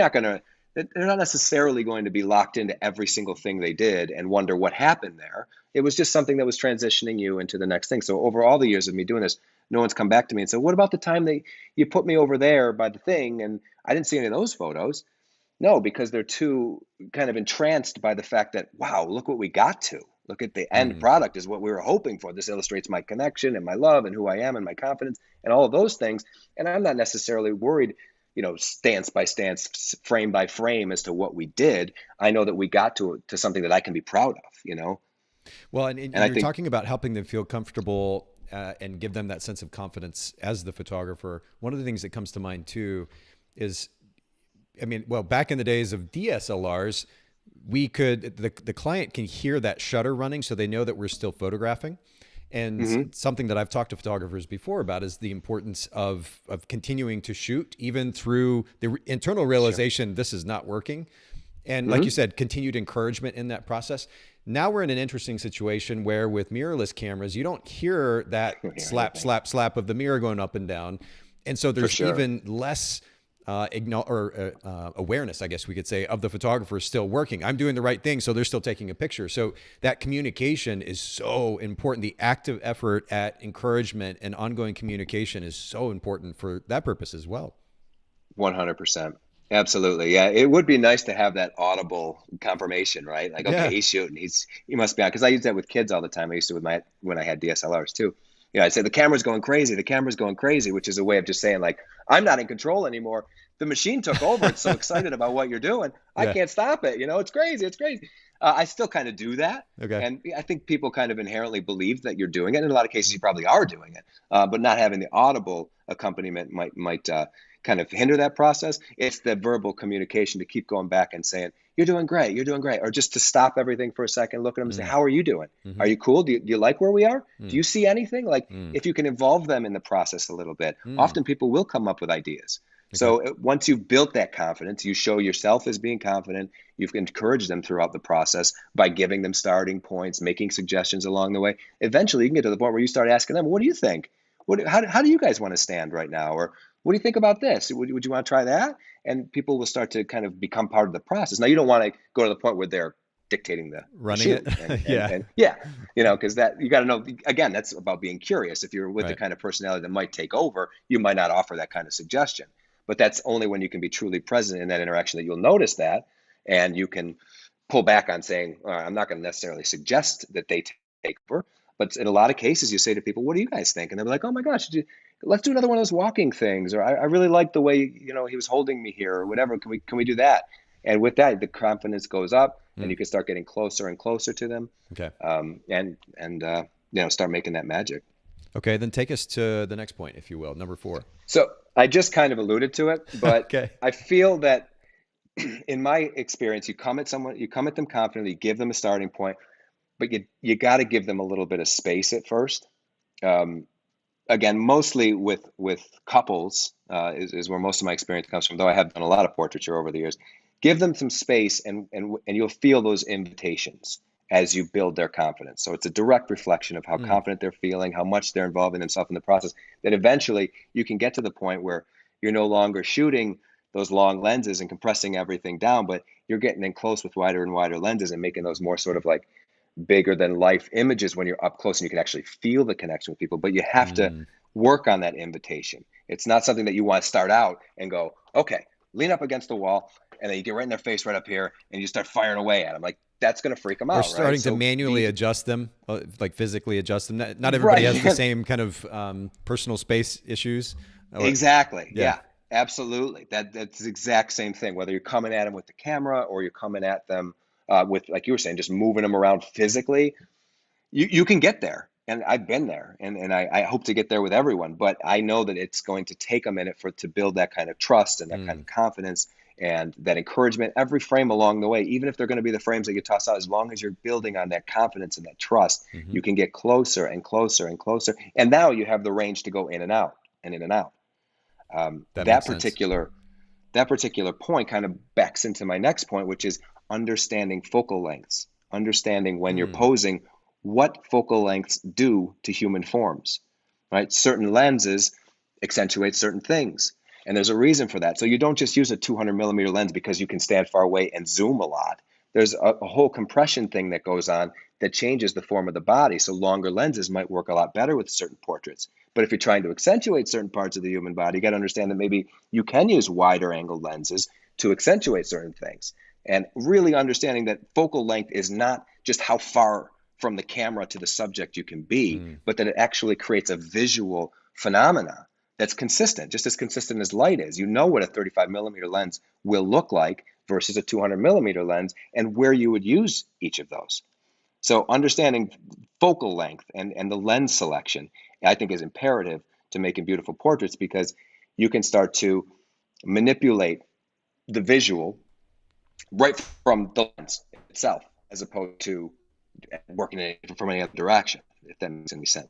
not necessarily going to be locked into every single thing they did and wonder what happened there. It was just something that was transitioning you into the next thing. So over all the years of me doing this, no one's come back to me and said, what about the time that you put me over there by the thing and I didn't see any of those photos? No, because they're too kind of entranced by the fact that, wow, look what we got to. Look at the end Mm. product is what we were hoping for. This illustrates my connection and my love and who I am and my confidence and all of those things. And I'm not necessarily worried, stance by stance, frame by frame as to what we did. I know that we got to something that I can be proud of. Well, and And I you're think, talking about helping them feel comfortable and give them that sense of confidence as the photographer. One of the things that comes to mind too is, I mean, well, back in the days of DSLRs, the client can hear that shutter running, so they know that we're still photographing. And mhm, something that I've talked to photographers before about is the importance of continuing to shoot even through the internal sure. realization this is not working. And like you Hmm. said, continued encouragement in that process. Now we're in an interesting situation where with mirrorless cameras, you don't hear that Hear slap, anything. slap, slap of the mirror going up and down. And so For there's sure. even less awareness, I guess we could say, of the photographer still working. I'm doing the right thing, so they're still taking a picture. So that communication is so important. The active effort at encouragement and ongoing communication is so important for that purpose as well. 100%. Absolutely. Yeah. It would be nice to have that audible confirmation, right? Like, okay, Yeah. he's shooting. He must be on. Because I use that with kids all the time. I used to when I had DSLRs too. I'd say the camera's going crazy. The camera's going crazy, which is a way of just saying like, I'm not in control anymore. The machine took over. It's so excited about what you're doing. I Yeah. can't stop it. It's crazy. It's crazy. I still kind of do that. Okay. And I think people kind of inherently believe that you're doing it. In a lot of cases, you probably are doing it, but not having the audible accompaniment might kind of hinder that process. It's the verbal communication to keep going back and saying, you're doing great, you're doing great. Or just to stop everything for a second, look at them and say, Mm. how are you doing? Are Mm-hmm. you cool? Do you like where we are? Do Mm. you see anything? Like Mm. if you can involve them in the process a little bit, Mm. often people will come up with ideas. Okay. So once you've built that confidence, you show yourself as being confident. You've encouraged them throughout the process by giving them starting points, making suggestions along the way. Eventually, you can get to the point where you start asking them, what do you think? How do you guys want to stand right now? Or what do you think about this? Would you want to try that? And people will start to kind of become part of the process. Now, you don't want to go to the point where they're dictating the Running it. shoot. And, and, Yeah. and yeah, because that you got to know, again, that's about being curious. If you're with the Right. kind of personality that might take over, you might not offer that kind of suggestion. But that's only when you can be truly present in that interaction that you'll notice that. And you can pull back on saying, all right, I'm not going to necessarily suggest that they take over. But in a lot of cases, you say to people, what do you guys think? And they're like, oh my gosh, let's do another one of those walking things. Or I really like the way, he was holding me here or whatever. Can we do that? And with that, the confidence goes up and Mm. you can start getting closer and closer to them. Okay. And start making that magic. Okay. Then take us to the next point, if you will. Number 4. So I just kind of alluded to it, but Okay. I feel that in my experience, you come at them confidently, you give them a starting point, but you got to give them a little bit of space at first. Um, Again, mostly with couples is where most of my experience comes from. Though I have done a lot of portraiture over the years, give them some space, and you'll feel those invitations as you build their confidence. So it's a direct reflection of how Mm. confident they're feeling, how much they're involving themselves in the process. That eventually you can get to the point where you're no longer shooting those long lenses and compressing everything down, but you're getting in close with wider and wider lenses and making those more sort of like bigger than life images when you're up close and you can actually feel the connection with people, but you have to work on that invitation. It's not something that you want to start out and go, okay, lean up against the wall, and then you get right in their face right up here and you start firing away at them. Like, that's going to freak them Or out, right? starting to So manually adjust them, like physically adjust them. Not everybody right. has the same kind of personal space issues. Exactly. Yeah. Yeah, absolutely. That's the exact same thing. Whether you're coming at them with the camera or you're coming at them with, like you were saying, just moving them around physically, you can get there. And I've been there, and I hope to get there with everyone. But I know that it's going to take a minute to build that kind of trust and that kind of confidence and that encouragement every frame along the way. Even if they're going to be the frames that you toss out, as long as you're building on that confidence and that trust, you can get closer and closer and closer. And now you have the range to go in and out and in and out. That That makes sense. particular point kind of backs into my next point, which is understanding focal lengths, understanding when you're posing what focal lengths do to human forms, right? Certain lenses accentuate certain things, and there's a reason for that. So you don't just use a 200 millimeter lens because you can stand far away and zoom a lot. There's a whole compression thing that goes on that changes the form of the body. So longer lenses might work a lot better with certain portraits. But if you're trying to accentuate certain parts of the human body, you got to understand that maybe you can use wider angle lenses to accentuate certain things. And really understanding that focal length is not just how far from the camera to the subject you can be, but that it actually creates a visual phenomena that's consistent, just as consistent as light is. You know what a 35 millimeter lens will look like versus a 200 millimeter lens and where you would use each of those. So understanding focal length and the lens selection, I think, is imperative to making beautiful portraits, because you can start to manipulate the visual right from the lens itself, as opposed to working it from any other direction, if that makes any sense.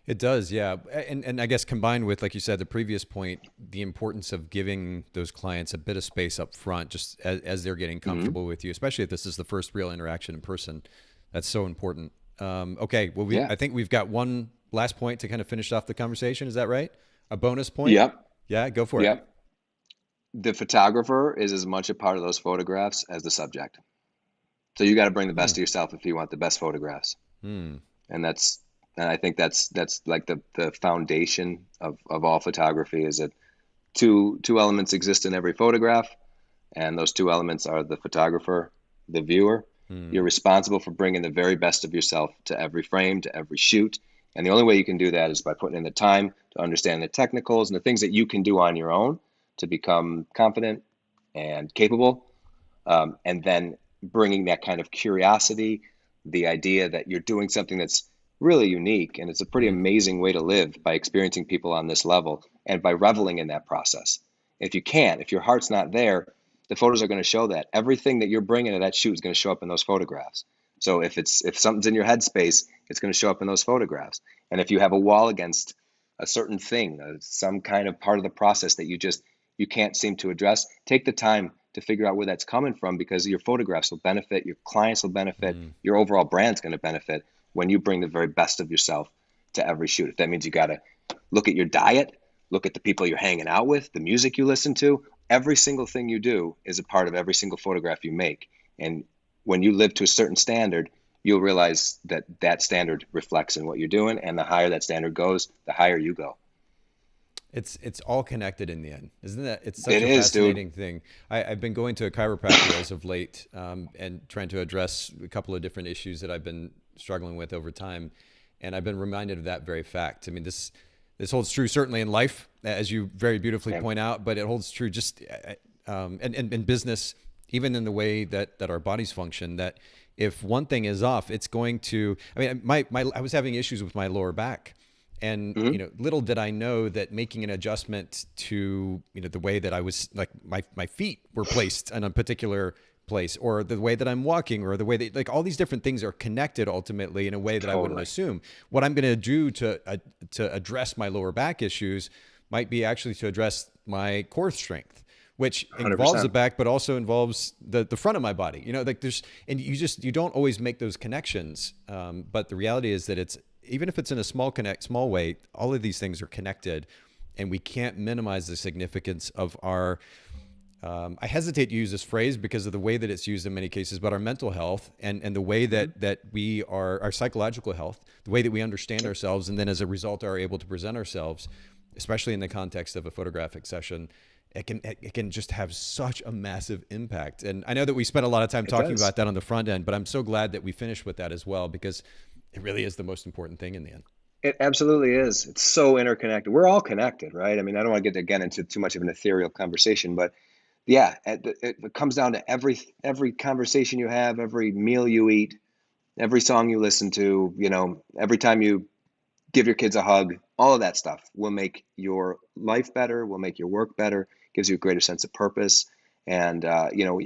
It does, yeah. And I guess combined with, like you said, the previous point, the importance of giving those clients a bit of space up front, just as they're getting comfortable with you, especially if this is the first real interaction in person. That's so important. Okay, well, Yeah. I think we've got one last point to kind of finish off the conversation. Is that right? A bonus point? Yep. Yeah, go for it. Yep. The photographer is as much a part of those photographs as the subject. So you got to bring the best of yourself if you want the best photographs. And I think that's like the foundation of all photography, is that two elements exist in every photograph, and those two elements are the photographer, the viewer. You're responsible for bringing the very best of yourself to every frame, to every shoot. And the only way you can do that is by putting in the time to understand the technicals and the things that you can do on your own to become confident and capable. And then bringing that kind of curiosity, the idea that you're doing something that's really unique, and it's a pretty amazing way to live, by experiencing people on this level and by reveling in that process. If your heart's not there, the photos are going to show that. Everything that you're bringing to that shoot is going to show up in those photographs. So if something's in your headspace, it's going to show up in those photographs. And if you have a wall against a certain thing, some kind of part of the process that you can't seem to address, take the time to figure out where that's coming from, because your photographs will benefit, your clients will benefit, your overall brand's going to benefit when you bring the very best of yourself to every shoot. If that means you got to look at your diet, look at the people you're hanging out with, the music you listen to, every single thing you do is a part of every single photograph you make. And when you live to a certain standard, you'll realize that that standard reflects in what you're doing. And the higher that standard goes, the higher you go. It's all connected in the end, isn't that? It's such It a is, fascinating dude. thing. I've been going to a chiropractor as of late, and trying to address a couple of different issues that I've been struggling with over time, and I've been reminded of that very fact. I mean, this holds true certainly in life, as you very beautifully point out, but it holds true just and in business, even in the way that our bodies function. That if one thing is off, it's going to. I mean, I was having issues with my lower back. And, little did I know that making an adjustment to, the way that I was, like, my feet were placed in a particular place, or the way that I'm walking, or the way that, like, all these different things are connected ultimately in a way that I wouldn't assume. What I'm going to do to address my lower back issues might be actually to address my core strength, which involves the 100%. back, but also involves the front of my body. Like and you don't always make those connections. But the reality is that even if it's in a small way, all of these things are connected, and we can't minimize the significance of our I hesitate to use this phrase because of the way that it's used in many cases, but our mental health and the way that we are, our psychological health, the way that we understand ourselves, and then as a result are able to present ourselves, especially in the context of a photographic session, it can just have such a massive impact. And I know that we spent a lot of time talking about that on the front end, but I'm so glad that we finished with that as well, because it really is the most important thing in the end. It absolutely is. It's so interconnected. We're all connected, right? I mean, I don't want to get again into too much of an ethereal conversation, but yeah, it comes down to every conversation you have, every meal you eat, every song you listen to, every time you give your kids a hug, all of that stuff will make your life better, will make your work better, gives you a greater sense of purpose. And,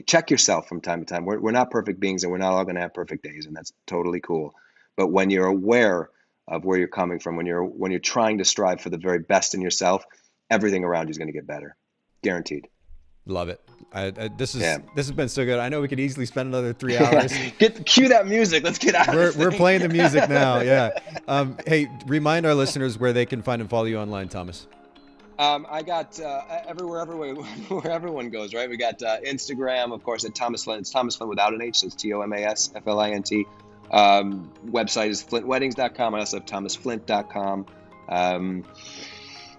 check yourself from time to time. We're not perfect beings, and we're not all going to have perfect days, and that's totally cool. But when you're aware of where you're coming from, when you're trying to strive for the very best in yourself, everything around you is going to get better. Guaranteed. Love it. This has been so good. I know we could easily spend another 3 hours. Cue that music. Let's get out. We're playing the music now. Yeah. Hey, remind our listeners where they can find and follow you online, Thomas. I got everywhere where everyone goes, right? We got Instagram, of course, at Tomas Flint. It's Tomas Flint without an H, so it's TOMASFLINT. Website is flintweddings.com. I also have thomasflint.com.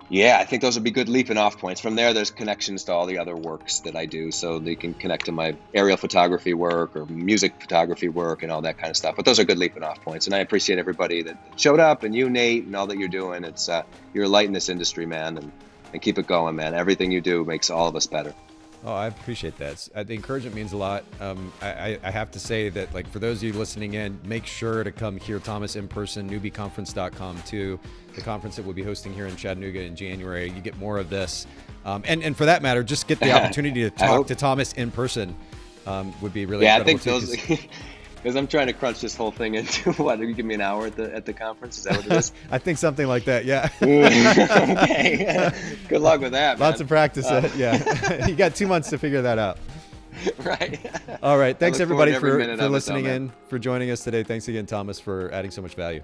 I think those would be good leaping off points. From there, there's connections to all the other works that I do, so they can connect to my aerial photography work or music photography work and all that kind of stuff. But those are good leaping off points, and I appreciate everybody that showed up, and you, Nate, and all that you're doing. It's you're a light in this industry, man, and keep it going, man. Everything you do makes all of us better. Oh, I appreciate that. The encouragement means a lot. I have to say that, like, for those of you listening in, make sure to come hear Thomas in person, newbieconference.com too. The conference that we'll be hosting here in Chattanooga in January. You get more of this. And for that matter, just get the opportunity to talk to Thomas in person would be really incredible. I think those... Because I'm trying to crunch this whole thing into what? You give me an hour at the conference? Is that what it is? I think something like that. Yeah. Okay. Good luck with that, man. Lots of practice. Yeah. You got 2 months to figure that out. Right. All right. Thanks everybody for listening in, for joining us today. Thanks again, Thomas, for adding so much value.